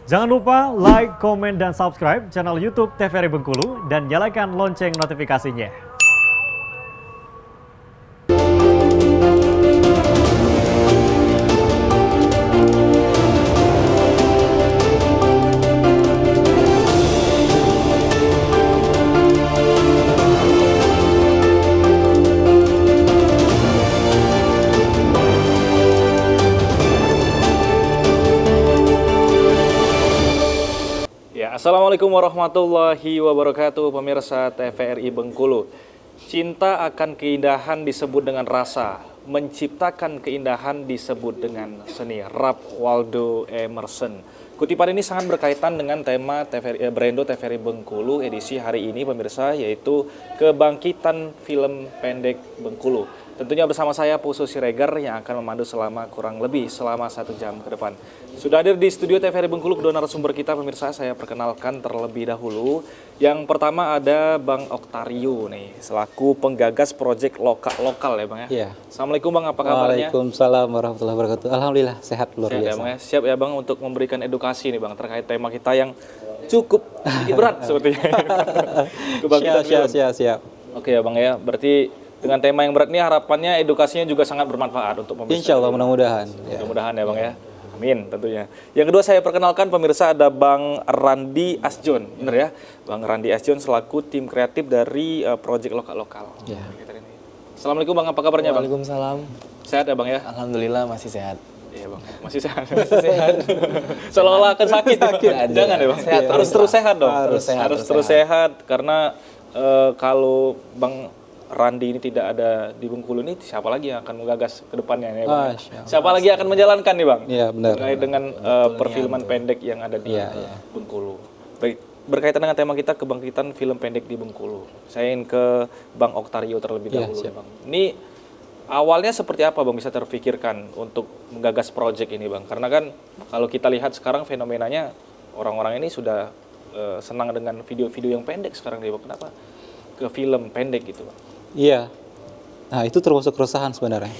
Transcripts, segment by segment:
Jangan lupa like, komen, dan subscribe channel YouTube TVRI Bengkulu dan nyalakan lonceng notifikasinya. Assalamualaikum warahmatullahi wabarakatuh, pemirsa TVRI Bengkulu. Cinta akan keindahan disebut dengan rasa, menciptakan keindahan disebut dengan seni. Ralph Waldo Emerson. Kutipan ini sangat berkaitan dengan tema Brando TVRI Bengkulu edisi hari ini, pemirsa, yaitu kebangkitan film pendek Bengkulu. Tentunya bersama saya Pusu Siregar yang akan memandu kurang lebih selama 1 jam ke depan. Sudah hadir di studio TVRI Bengkulu kedua narasumber kita, pemirsa. Saya perkenalkan terlebih dahulu. Yang pertama ada Bang Oktario nih, selaku penggagas proyek lokal ya Bang ya. Iya. Assalamualaikum Bang, apa kabarnya? Waalaikumsalam warahmatullahi wabarakatuh. Alhamdulillah sehat luar Sehat biasa. ya Bang ya. Siap ya Bang untuk memberikan edukasi nih Bang terkait tema kita yang cukup sedikit berat sepertinya. Kebangkitan film. Siap. Oke ya Bang ya, berarti dengan tema yang berat ini harapannya edukasinya juga sangat bermanfaat untuk pemirsa. Insya Allah mudah-mudahan. Mudah-mudahan ya Bang ya. Amin tentunya. Yang kedua saya perkenalkan pemirsa ada Bang Randi Asjon. Bener ya? Bang Randi Asjon selaku tim kreatif dari proyek lokal-lokal. Ya. Assalamualaikum Bang, apa kabarnya Bang? Waalaikumsalam. Sehat ya Bang ya? Alhamdulillah masih sehat. Iya Bang, masih sehat. Seolah-olah akan sakit. Jangan ya Bang. Sehat, harus terus sehat dong. Harus terus sehat karena kalau Bang Randi ini tidak ada di Bengkulu ini, siapa lagi yang akan menggagas ke depannya ya Bang? Siapa lagi yang akan menjalankan nih Bang? Iya benar. Terkait dengan perfilman pendek yang ada di Bengkulu. Baik, berkaitan dengan tema kita kebangkitan film pendek di Bengkulu. Saya ingin ke Bang Oktario terlebih dahulu ya Bang. Ini awalnya seperti apa Bang bisa terpikirkan untuk menggagas proyek ini Bang? Karena kan kalau kita lihat sekarang fenomenanya orang-orang ini sudah senang dengan video-video yang pendek sekarang nih Bang. Kenapa ke film pendek gitu Bang? Iya. Nah itu termasuk keresahan sebenarnya.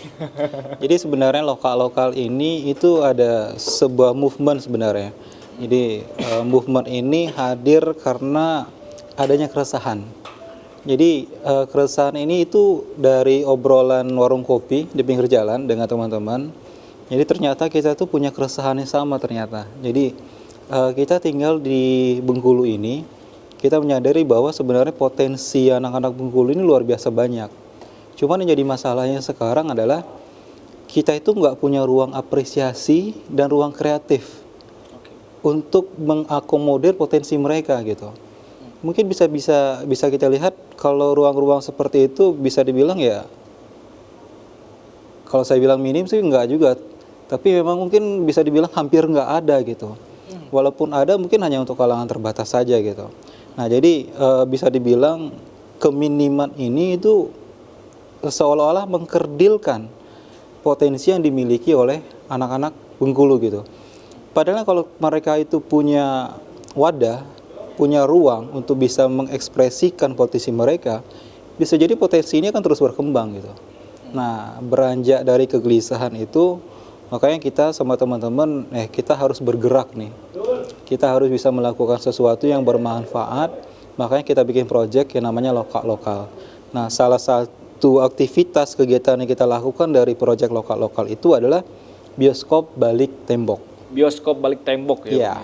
Jadi sebenarnya lokal-lokal ini itu ada sebuah movement sebenarnya. Jadi movement ini hadir karena adanya keresahan. Jadi keresahan ini itu dari obrolan warung kopi di pinggir jalan dengan teman-teman. Jadi ternyata kita tuh punya keresahan yang sama ternyata. Jadi kita tinggal di Bengkulu ini, kita menyadari bahwa sebenarnya potensi anak-anak Bengkulu ini luar biasa banyak. Cuman yang jadi masalahnya sekarang adalah kita itu nggak punya ruang apresiasi dan ruang kreatif untuk mengakomodir potensi mereka gitu. Mungkin bisa kita lihat kalau ruang-ruang seperti itu bisa dibilang ya, kalau saya bilang minim sih nggak juga, tapi memang mungkin bisa dibilang hampir nggak ada gitu. Walaupun ada mungkin hanya untuk kalangan terbatas saja gitu. Nah jadi bisa dibilang keminiman ini itu seolah-olah mengkerdilkan potensi yang dimiliki oleh anak-anak Bengkulu gitu. Padahal kalau mereka itu punya wadah, punya ruang untuk bisa mengekspresikan potensi mereka, bisa jadi potensi ini akan terus berkembang gitu. Nah beranjak dari kegelisahan itu, makanya kita sama teman-teman, kita harus bergerak nih. Kita harus bisa melakukan sesuatu yang bermanfaat, makanya kita bikin proyek yang namanya lokal-lokal. Nah, salah satu aktivitas kegiatan yang kita lakukan dari proyek lokal-lokal itu adalah bioskop balik tembok. Bioskop balik tembok ya? Iya.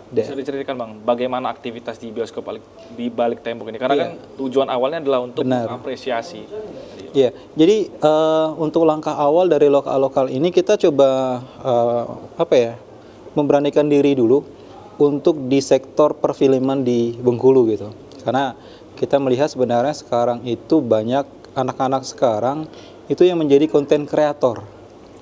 Bisa diceritakan Bang, bagaimana aktivitas di bioskop balik tembok ini? Karena kan tujuan awalnya adalah untuk apresiasi. Iya, jadi untuk langkah awal dari lokal-lokal ini kita coba memberanikan diri dulu untuk di sektor perfilman di Bengkulu gitu. Karena kita melihat sebenarnya sekarang itu banyak anak-anak sekarang itu yang menjadi konten kreator.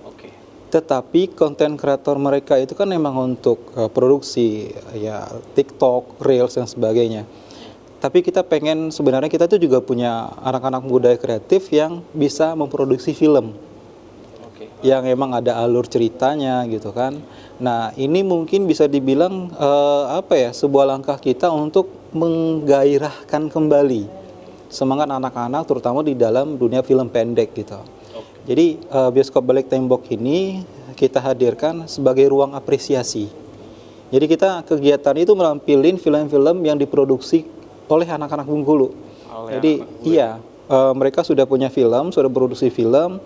Oke. Tetapi konten kreator mereka itu kan memang untuk produksi ya TikTok, Reels dan sebagainya. Tapi kita pengen sebenarnya kita tuh juga punya anak-anak muda kreatif yang bisa memproduksi film. Yang emang ada alur ceritanya gitu kan. Nah ini mungkin bisa dibilang sebuah langkah kita untuk menggairahkan kembali semangat anak-anak terutama di dalam dunia film pendek gitu. Jadi bioskop balik tembok ini kita hadirkan sebagai ruang apresiasi. Jadi kita kegiatan itu menampilin film-film yang diproduksi oleh anak-anak Bengkulu. Jadi iya, mereka sudah punya film, sudah produksi film.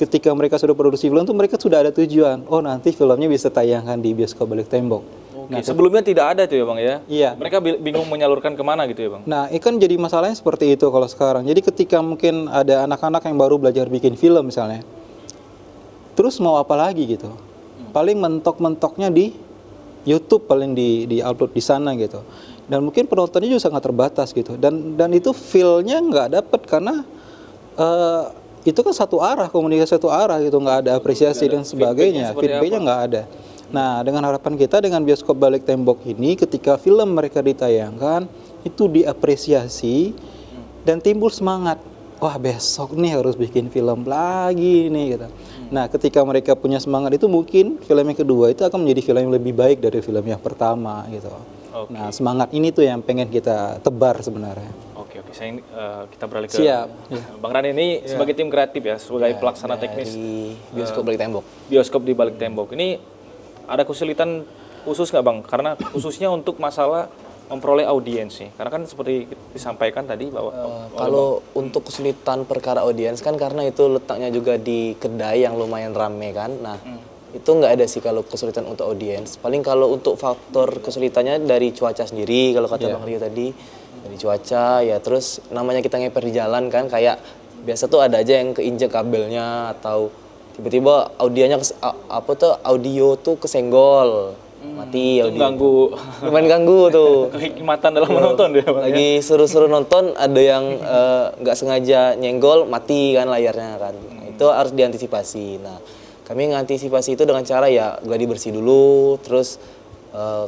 Ketika mereka sudah produksi film itu mereka sudah ada tujuan. Oh nanti filmnya bisa tayangkan di bioskop Balik Tembok. Oke, sebelumnya tidak ada tuh ya Bang ya? Iya. Mereka bingung menyalurkan kemana gitu ya Bang? Nah, kan jadi masalahnya seperti itu kalau sekarang. Jadi ketika mungkin ada anak-anak yang baru belajar bikin film misalnya, terus mau apa lagi gitu? Paling mentok-mentoknya di YouTube, paling di upload di sana gitu. Dan mungkin penontonnya juga sangat terbatas gitu. Dan itu feel-nya nggak dapet karena itu kan satu arah, komunikasi satu arah gitu, nggak ada apresiasi dan sebagainya. Feedback-nya nggak ada. Nah, dengan harapan kita dengan bioskop Balik Tembok ini, ketika film mereka ditayangkan, itu diapresiasi dan timbul semangat. Wah, besok nih harus bikin film lagi nih gitu. Nah, ketika mereka punya semangat itu, mungkin film yang kedua itu akan menjadi film yang lebih baik dari film yang pertama gitu. Oke. Nah, semangat ini tuh yang pengen kita tebar sebenarnya. Oke, kita beralih ke Siap. Bang Rani ini sebagai tim kreatif ya, sebagai pelaksana teknis di bioskop Balik Tembok. bioskop di Balik Tembok. Ini ada kesulitan khusus nggak Bang? Karena khususnya untuk masalah memperoleh audiens nih. Karena kan seperti disampaikan tadi bahwa Kalau untuk kesulitan perkara audiens kan karena itu letaknya juga di kedai yang lumayan rame kan. Nah, itu nggak ada sih kalau kesulitan untuk audiens. Paling kalau untuk faktor kesulitannya dari cuaca sendiri, kalau kata Bang Rio tadi, dari cuaca ya, terus namanya kita ngeper di jalan kan, kayak biasa tuh ada aja yang keinjek kabelnya atau tiba-tiba audio tuh kesenggol, mati audio. mengganggu Lumayan ganggu tuh. kehikmatan dalam menonton ya Bang. Lagi seru-seru nonton ada yang nggak sengaja nyenggol, mati kan layarnya kan. Nah, itu harus diantisipasi. Nah, kami mengantisipasi itu dengan cara ya gladi bersih dulu, terus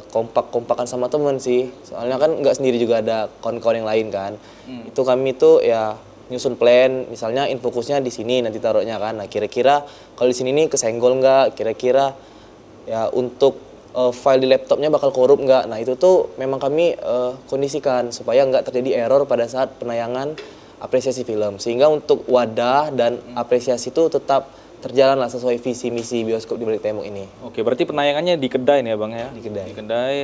kompak-kompakan sama temen sih. Soalnya kan nggak sendiri juga ada kawan-kawan yang lain kan. Itu kami tuh ya nyusun plan, misalnya infokusnya di sini nanti taruhnya kan. Nah, kira-kira kalau di sini nih kesenggol nggak? Kira-kira ya untuk file di laptopnya bakal korup nggak? Nah, itu tuh memang kami kondisikan supaya nggak terjadi error pada saat penayangan apresiasi film. Sehingga untuk wadah dan apresiasi itu tetap terjalan lah sesuai visi misi bioskop di Balik Tembok ini. Oke, berarti penayangannya di kedai nih ya Bang ya? Di kedai. Di kedai,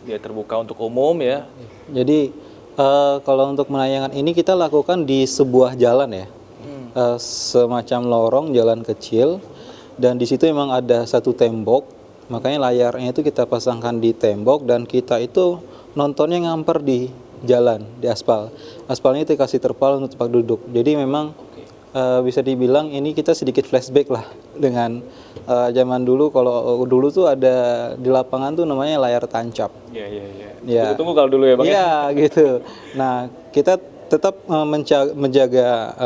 dia terbuka untuk umum ya. Jadi kalau untuk penayangan ini kita lakukan di sebuah jalan ya, semacam lorong jalan kecil, dan di situ memang ada satu tembok, makanya layarnya itu kita pasangkan di tembok dan kita itu nontonnya ngamper di jalan, di aspal. Aspalnya itu kasih terpal untuk tempat duduk. Jadi memang bisa dibilang ini kita sedikit flashback lah dengan zaman dulu. Kalau dulu tuh ada di lapangan tuh namanya layar tancap. Iya. Ya. Tunggu kalau dulu ya Bang ya. Iya gitu. Nah, kita tetap menjaga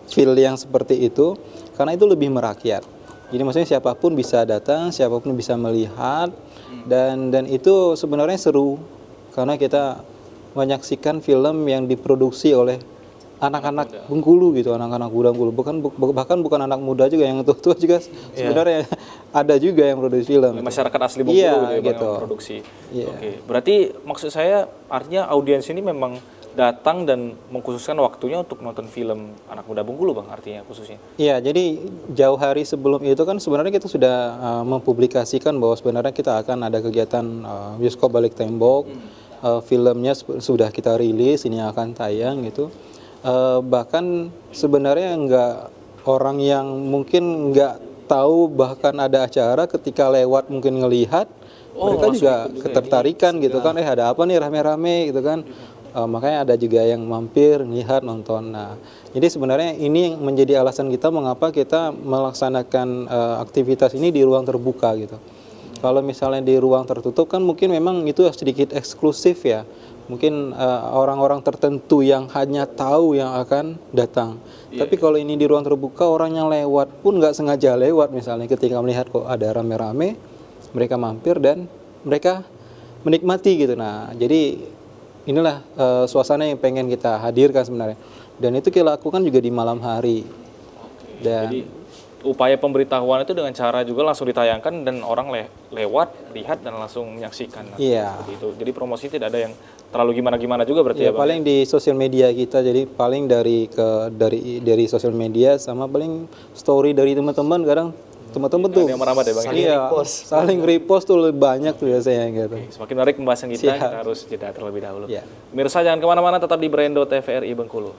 feel yang seperti itu karena itu lebih merakyat. Jadi maksudnya siapapun bisa datang, siapapun bisa melihat, dan itu sebenarnya seru karena kita menyaksikan film yang diproduksi oleh anak-anak Bengkulu gitu, anak-anak muda Bengkulu, bahkan bukan anak muda juga, yang tua-tua juga sebenarnya ada juga yang produksi film. Masyarakat asli Bengkulu gitu ya Bang gitu. yang produksi. Iya. Oke, berarti maksud saya artinya audiens ini memang datang dan mengkhususkan waktunya untuk nonton film anak muda Bengkulu Bang, artinya khususnya. Iya, jadi jauh hari sebelum itu kan sebenarnya kita sudah mempublikasikan bahwa sebenarnya kita akan ada kegiatan bioskop Balik Tembok. Filmnya sudah kita rilis, ini akan tayang gitu. Bahkan sebenarnya orang yang mungkin nggak tahu bahkan ada acara, ketika lewat mungkin ngelihat, mereka juga ketertarikan gitu kan, ada apa nih rame-rame gitu kan. Makanya ada juga yang mampir, lihat, nonton. Nah, jadi sebenarnya ini yang menjadi alasan kita mengapa kita melaksanakan aktivitas ini di ruang terbuka gitu. Kalau misalnya di ruang tertutup kan mungkin memang itu sedikit eksklusif ya. Mungkin orang-orang tertentu yang hanya tahu yang akan datang. Tapi kalau ini di ruang terbuka, orang yang lewat pun nggak sengaja lewat misalnya, ketika melihat kok ada rame-rame, mereka mampir dan mereka menikmati gitu. Nah, jadi inilah suasana yang pengen kita hadirkan sebenarnya. Dan itu kita lakukan juga di malam hari. Jadi upaya pemberitahuan itu dengan cara juga langsung ditayangkan dan orang lewat, lihat dan langsung menyaksikan. Iya. Seperti itu. Jadi promosi tidak ada yang terlalu gimana-gimana juga berarti ya Bang? Paling di sosial media kita, jadi paling dari sosial media sama paling story dari teman-teman kadang teman-teman tuh. Yang merambat ya Bang? Iya, saling repost tuh lebih banyak tuh biasanya gitu. Semakin menarik pembahasan kita, Siap. kita harus jeda terlebih dahulu. Iya. Pemirsa jangan kemana-mana, tetap di Brendo TVRI Bengkulu.